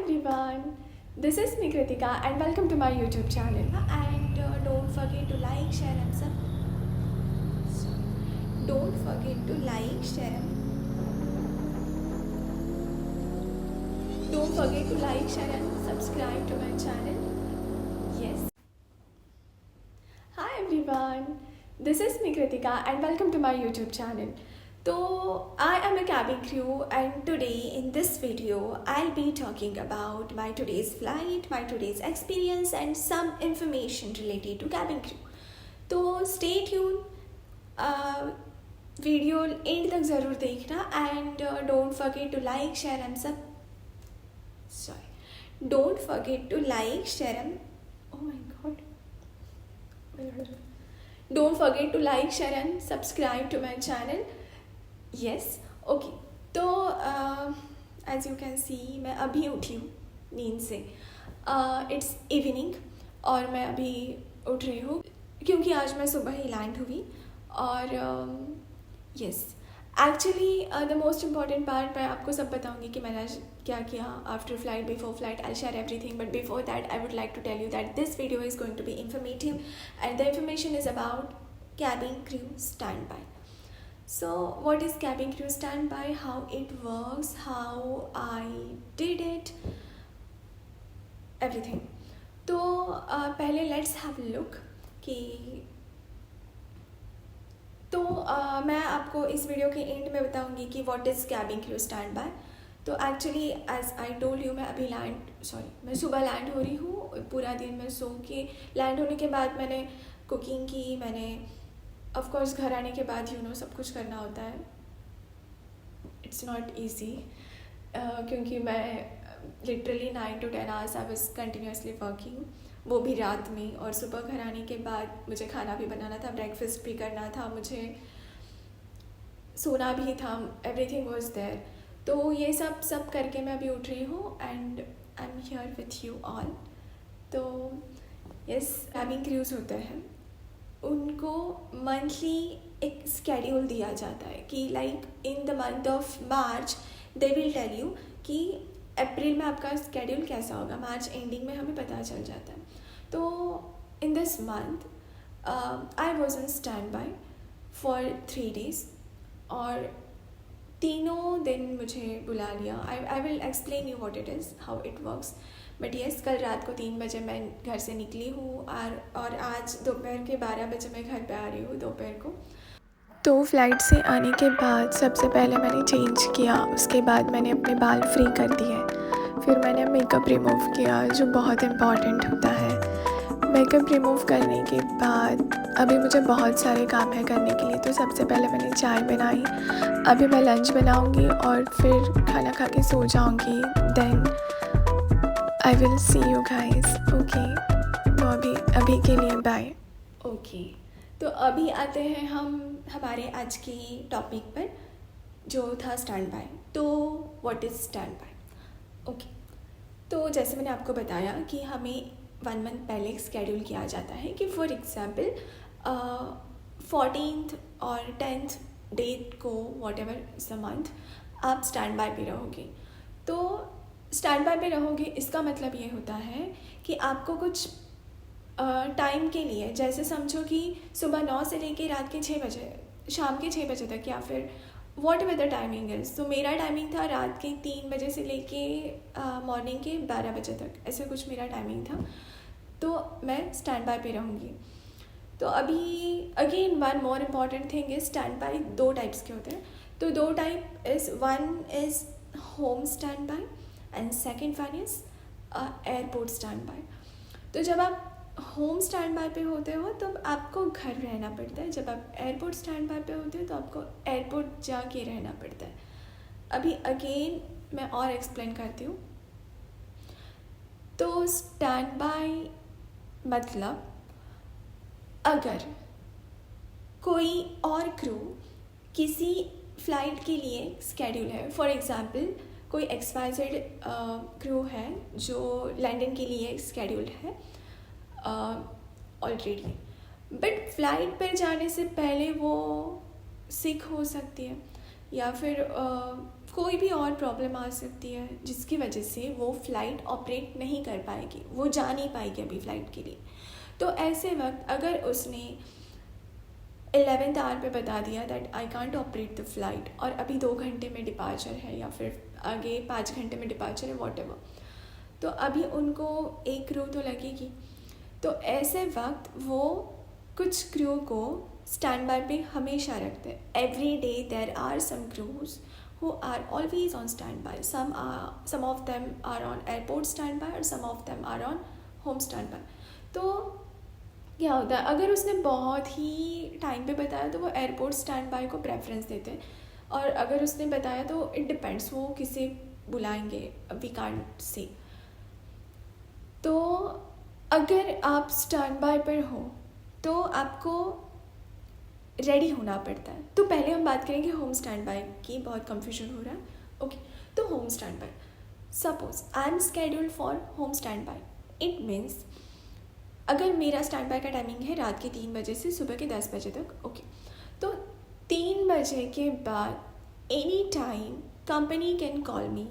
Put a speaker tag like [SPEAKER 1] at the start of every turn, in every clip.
[SPEAKER 1] everyone, this is me Kritika and welcome to my YouTube channel.
[SPEAKER 2] And don't forget to like, share and don't forget to like, share and
[SPEAKER 1] Don't forget to like, share and subscribe to my channel. Yes. Hi everyone, this is me Kritika and welcome to my YouTube channel. So I am a cabin crew and today in this video I'll be talking about my today's flight, my today's experience and some information related to cabin crew. तो stay tuned, video end तक ज़रूर देखना and don't forget to like share and
[SPEAKER 2] don't forget to like, share and
[SPEAKER 1] oh my god, don't forget to like, share and subscribe to my channel. Yes, okay. तो as you can see मैं अभी उठी हूँ नींद से. It's evening और मैं अभी उठ रही हूँ क्योंकि आज मैं सुबह ही लैंड हुई. और yes, actually the most important part मैं आपको सब बताऊंगी कि मैंने आज क्या किया after flight, before flight. I share everything, but before that I would like to tell you that this video is going to be informative and the information is about cabin crew standby. So what is cabin crew standby, how it works, how I did it, everything. तो पहले let's have look कि तो मैं आपको इस video के and में बताऊंगी कि what is cabin crew stand by. तो actually as I told you, मैं अभी मैं सुबह लैंड हो रही हूँ. पूरा दिन मैं सो के लैंड होने के बाद मैंने कुकिंग की. मैंने ऑफ कोर्स घर आने के बाद सब कुछ करना होता है. इट्स नॉट ईजी क्योंकि मैं literally 9 to 10 hours I was continuously working, वो भी रात में. और सुबह घर आने के बाद मुझे खाना भी बनाना था, ब्रेकफास्ट भी करना था, मुझे सोना भी था. Everything was there. तो ये सब करके मैं अभी उठ रही हूँ and I am here with you all. तो यस, कैबिन क्रूज होते हैं, उनको मंथली एक स्केड्यूल दिया जाता है कि like in the month of March they will tell you कि अप्रैल में आपका स्केड्यूल कैसा होगा. मार्च एंडिंग में हमें पता चल जाता है. तो in this month I was in stand by for 3 days और तीनों दिन मुझे बुला लिया. I will explain you what it is, how it works. But yes, कल रात को 3 बजे मैं घर से निकली हूँ और आज दोपहर के 12 बजे मैं घर पे आ रही हूँ दोपहर को. तो फ्लाइट से आने के बाद सबसे पहले मैंने चेंज किया, उसके बाद मैंने अपने बाल फ्री कर दिए. फिर मैंने मेकअप रिमूव किया जो बहुत इम्पॉर्टेंट होता है. मेकअप रिमूव करने के बाद अभी मुझे बहुत सारे काम है करने के लिए. तो सबसे पहले मैंने चाय बनाई. अभी मैं लंच बनाऊंगी और फिर खाना खा के सो जाऊंगी. Then I will see you guys. Okay, तो अभी के लिए बाय. ओके, तो अभी आते हैं हम हमारे आज के टॉपिक पर जो था स्टैंड बाय. तो what is stand by. Okay, तो जैसे मैंने आपको बताया कि हमें 1 month पहले स्केड्यूल किया जाता है कि फॉर एग्ज़ाम्पल 14th और 10th डेट को, what ever is the month, आप स्टैंड बाय पे रहोगे. तो स्टैंड बाय पे रहोगे इसका मतलब ये होता है कि आपको कुछ टाइम के लिए, जैसे समझो कि सुबह 9 से लेके रात के 6 बजे, शाम के 6 बजे तक, या फिर what ever the timing is. तो मेरा टाइमिंग था रात के 3 बजे से लेके मॉर्निंग के 12 बजे तक, ऐसे कुछ मेरा टाइमिंग था. तो मैं स्टैंड बाय पे रहूँगी. तो अभी again one more important thing is stand by 2 types के होते हैं. तो 2 type is, one is home stand by and second one is airport stand by. तो जब आप होम स्टैंड बाय पे होते हो तो आपको घर रहना पड़ता है. जब आप एयरपोर्ट स्टैंड बाय पे होते हो तो आपको एयरपोर्ट जाके रहना पड़ता है. अभी अगेन मैं और एक्सप्लेन करती हूँ. तो स्टैंड बाय मतलब अगर कोई और क्रू किसी फ्लाइट के लिए स्केड्यूल है, फॉर एग्ज़ाम्पल कोई XYZ क्रू है जो लंदन के लिए स्केड्यूल्ड है ऑलरेडी, बट फ्लाइट पर जाने से पहले वो सिक हो सकती है या फिर कोई भी और प्रॉब्लम आ सकती है जिसकी वजह से वो फ़्लाइट ऑपरेट नहीं कर पाएगी, वो जा नहीं पाएगी अभी फ़्लाइट के लिए। तो ऐसे वक्त अगर उसने 11th आवर पे बता दिया that I can't operate the flight और अभी 2 घंटे में डिपार्चर है या फिर आगे 5 घंटे में डिपार्चर है, वॉटेवर, तो अभी उनको एक क्रू तो लगेगी। तो ऐसे वक्त वो कुछ क्रू को स्टैंड बाय पे हमेशा रखते हैं। Every day there are some crews who are always on standby. Some of them are on airport standby और some of them are on home standby. तो क्या होता है, अगर उसने बहुत ही टाइम पे बताया तो वो एयरपोर्ट स्टैंड बाय को प्रेफरेंस देते हैं, और अगर उसने बताया तो इट डिपेंड्स वो किसे बुलाएंगे, वी कांट से। तो अगर आप स्टैंड बाय पर हो तो आपको रेडी होना पड़ता है। तो पहले हम बात करेंगे होम स्टैंड बाय की, बहुत कंफ्यूजन हो रहा है। ओके, तो home stand by, suppose I am scheduled for home stand by, it means अगर मेरा स्टैंड बाय का टाइमिंग है रात के 3 बजे से सुबह के 10 बजे तक, ओके, तो 3 बजे के बाद any time company can call me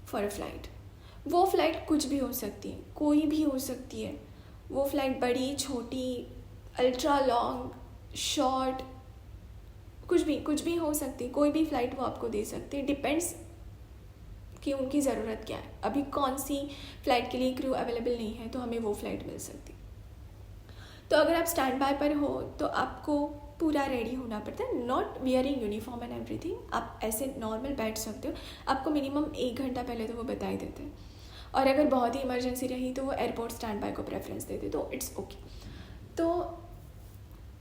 [SPEAKER 1] for a flight. वो फ्लाइट कुछ भी हो सकती है, कोई भी हो सकती है, वो फ्लाइट बड़ी छोटी, अल्ट्रा लॉन्ग, शॉर्ट, कुछ भी हो सकती है, कोई भी फ़्लाइट वो आपको दे सकती है। डिपेंड्स कि उनकी ज़रूरत क्या है, अभी कौन सी फ़्लाइट के लिए क्रू अवेलेबल नहीं है तो हमें वो फ़्लाइट मिल सकती। तो अगर आप स्टैंड बाय पर हो तो आपको पूरा रेडी होना पड़ता है, not wearing uniform and everything. आप ऐसे नॉर्मल बैठ सकते हो, आपको मिनिमम 1 घंटा पहले तो वो बता ही देते हैं, और अगर बहुत ही इमरजेंसी रही तो वो एयरपोर्ट स्टैंड बाय को प्रेफरेंस देते, तो इट्स ओके। तो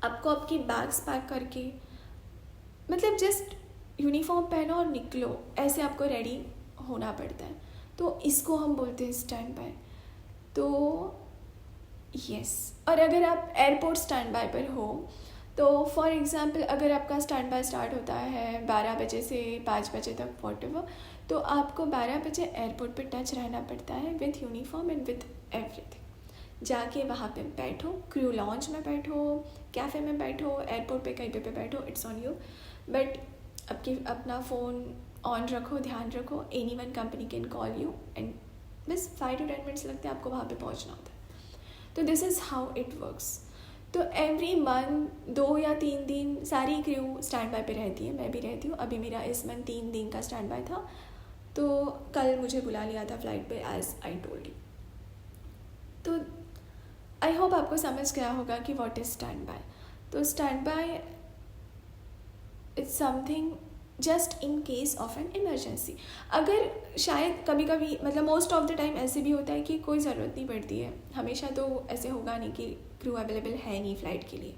[SPEAKER 1] आपको आपकी बैग्स पैक करके, मतलब जस्ट यूनिफॉर्म पहनो और निकलो, ऐसे आपको रेडी होना पड़ता है। तो इसको हम बोलते हैं स्टैंड बाय। तो यस, और अगर आप एयरपोर्ट स्टैंड बाय पर हो तो फॉर एग्ज़ाम्पल अगर आपका स्टैंड बाय स्टार्ट होता है 12 बजे से 5 बजे तक वॉटेवर, तो आपको 12 बजे एयरपोर्ट पे टच रहना पड़ता है with uniform and with everything. जाके वहाँ पे बैठो, क्रू लॉन्च में बैठो, कैफ़े में बैठो, एयरपोर्ट पे कहीं पे बैठो, इट्स ऑन यू, बट अपना फ़ोन ऑन रखो, ध्यान रखो, anyone company can call you, and बस 5 to 10 मिनट्स लगते हैं आपको वहाँ पे पहुँचना होता है। तो this is how it works. तो एवरी मंथ 2 या 3 दिन सारी क्रू स्टैंड बाय पे रहती है, मैं भी रहती हूँ। अभी मेरा इस मंथ 3 दिन का स्टैंड बाय था, तो कल मुझे बुला लिया था फ्लाइट पे, एज आई टोल्ड यू। तो आई होप आपको समझ गया होगा कि व्हाट इज़ स्टैंड बाय। तो stand by it's something just in case of an emergency. अगर शायद कभी कभी, मतलब मोस्ट ऑफ द टाइम ऐसे भी होता है कि कोई ज़रूरत नहीं पड़ती है, हमेशा तो ऐसे होगा नहीं कि क्रू अवेलेबल है नहीं फ़्लाइट के लिए,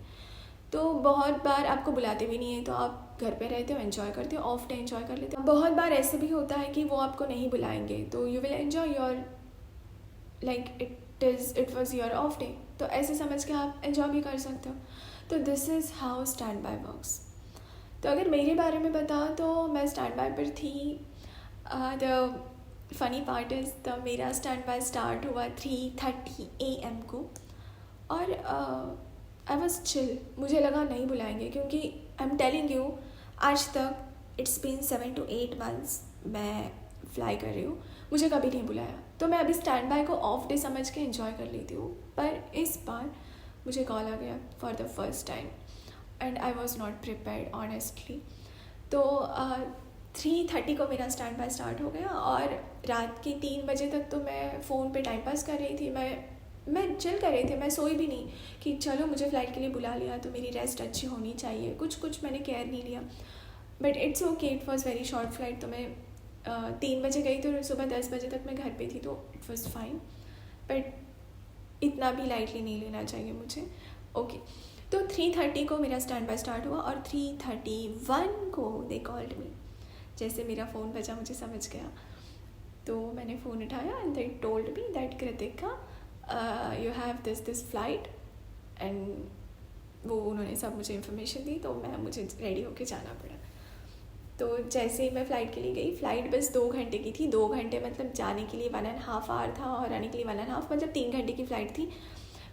[SPEAKER 1] तो बहुत बार आपको बुलाते भी नहीं है, तो आप घर पे रहते हो, एंजॉय करते हो, ऑफ डे एंजॉय कर लेते हो। बहुत बार ऐसे भी होता है कि वो आपको नहीं बुलाएंगे, तो you will enjoy your, like it was your of day, तो ऐसे समझ के आप एंजॉय भी कर सकते हो। तो this is how stand by works. तो अगर मेरे बारे में बता तो मैं स्टैंड बाय पर थी। The funny part is the मेरा स्टैंड बाय स्टार्ट हुआ 3:30 AM को, और आई वॉज चिल। मुझे लगा नहीं बुलाएंगे, क्योंकि आई एम टेलिंग यू, आज तक इट्स बीन 7 to 8 months मैं फ्लाई कर रही हूँ, मुझे कभी नहीं बुलाया। तो मैं अभी स्टैंड बाय को ऑफ डे समझ के एंजॉय कर लेती हूँ, पर इस बार मुझे कॉल आ गया for the first time and I was not prepared honestly. तो 3:30 को मेरा स्टैंड बाय स्टार्ट हो गया, और रात के 3 बजे तक तो मैं फ़ोन पे टाइम पास कर रही थी, मैं चिल कर रही थी, मैं सोई भी नहीं कि चलो मुझे फ़्लाइट के लिए बुला लिया तो मेरी रेस्ट अच्छी होनी चाहिए, कुछ मैंने केयर नहीं लिया। But it's okay, it was very short flight. तो मैं 3 बजे गई तो सुबह 10 बजे तक मैं घर पे थी, तो इट वॉज़ फाइन, बट इतना भी लाइटली नहीं लेना चाहिए मुझे। ओके, तो 3:30 को मेरा स्टैंड बाय स्टार्ट हुआ, और 3:31 को दे कॉल्ड मी। जैसे मेरा फ़ोन बजा मुझे समझ गया, तो मैंने फ़ोन उठाया and they told me that Kritika you have this flight, and वो उन्होंने सब मुझे इन्फॉर्मेशन दी, तो मुझे रेडी होके जाना पड़ा। तो जैसे ही मैं फ़्लाइट के लिए गई, फ़्लाइट बस 2 घंटे की थी। 2 घंटे मतलब जाने के लिए 1.5 hour था, और आने के लिए 1.5, मतलब 3 घंटे की फ़्लाइट थी।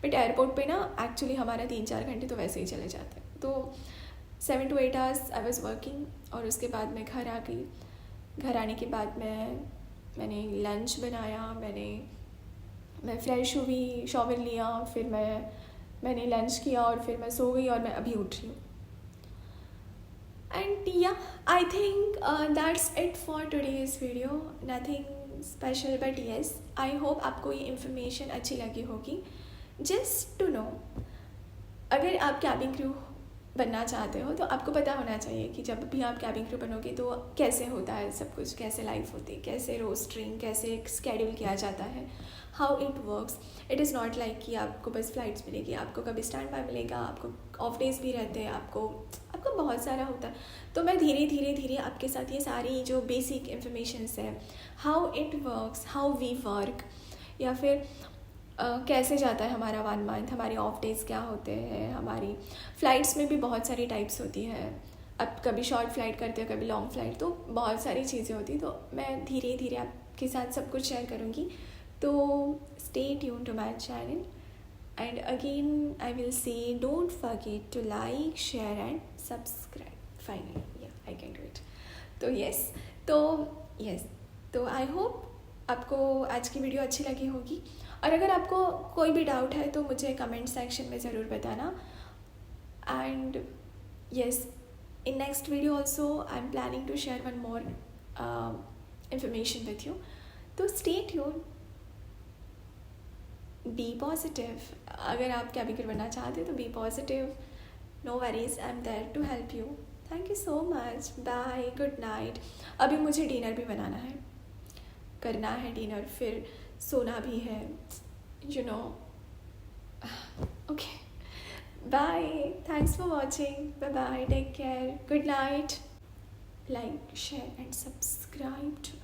[SPEAKER 1] बट एयरपोर्ट पे ना एक्चुअली हमारा 3-4 घंटे तो वैसे ही चले जाते हैं। तो 7 to 8 hours I was working, और उसके बाद मैं घर आ गई। घर आने के बाद मैंने लंच बनाया, मैं फ्रेश हुई, शॉवर लिया, फिर मैंने लंच किया और फिर मैं सो गई और मैं अभी उठ रही हूँ. And yeah, I think that's it for today's video. Nothing special, but yes, I hope आपको ये information अच्छी लगी होगी. Just to know, अगर आप कैबिन क्रू बनना चाहते हो तो आपको पता होना चाहिए कि जब भी आप कैबिन क्रू बनोगे तो कैसे होता है सब कुछ, कैसे लाइफ होती है, कैसे रोस्टरिंग, कैसे स्केड्यूल किया जाता है, how it works. It is not like कि आपको बस फ्लाइट्स मिलेगी, आपको कभी स्टैंड बाय मिलेगा, आपको ऑफ डेज भी रहते हैं, आपको बहुत सारा होता है. तो मैं धीरे आपके साथ ये सारी जो बेसिक इन्फॉर्मेशंस है, how it works, how we work, या फिर कैसे जाता है हमारा 1 मंथ, हमारे ऑफ डेज़ क्या होते हैं, हमारी फ़्लाइट्स में भी बहुत सारी टाइप्स होती है. अब कभी शॉर्ट फ्लाइट करते हो, कभी लॉन्ग फ्लाइट, तो बहुत सारी चीज़ें होती. तो मैं धीरे आपके साथ सब कुछ शेयर करूँगी. तो stay tune to my channel. And again, I will say, don't forget to like, share and subscribe. Finally, yeah, I can do it. तो तो I hope आपको आज की वीडियो अच्छी लगी होगी. और अगर आपको कोई भी डाउट है तो मुझे कमेंट सेक्शन में ज़रूर बताना. And yes, in next video also, I'm planning to share one more information with you. तो stay tuned. Be positive. अगर आप कैबिन क्रू बनना चाहते हो तो be positive. No worries, I am there to help you. Thank you so much. Bye, good night. अभी मुझे dinner भी बनाना है, करना है डिनर, फिर सोना भी है, you know. Okay, bye. Thanks for watching. Bye bye, take care, good night. Like, share and subscribe to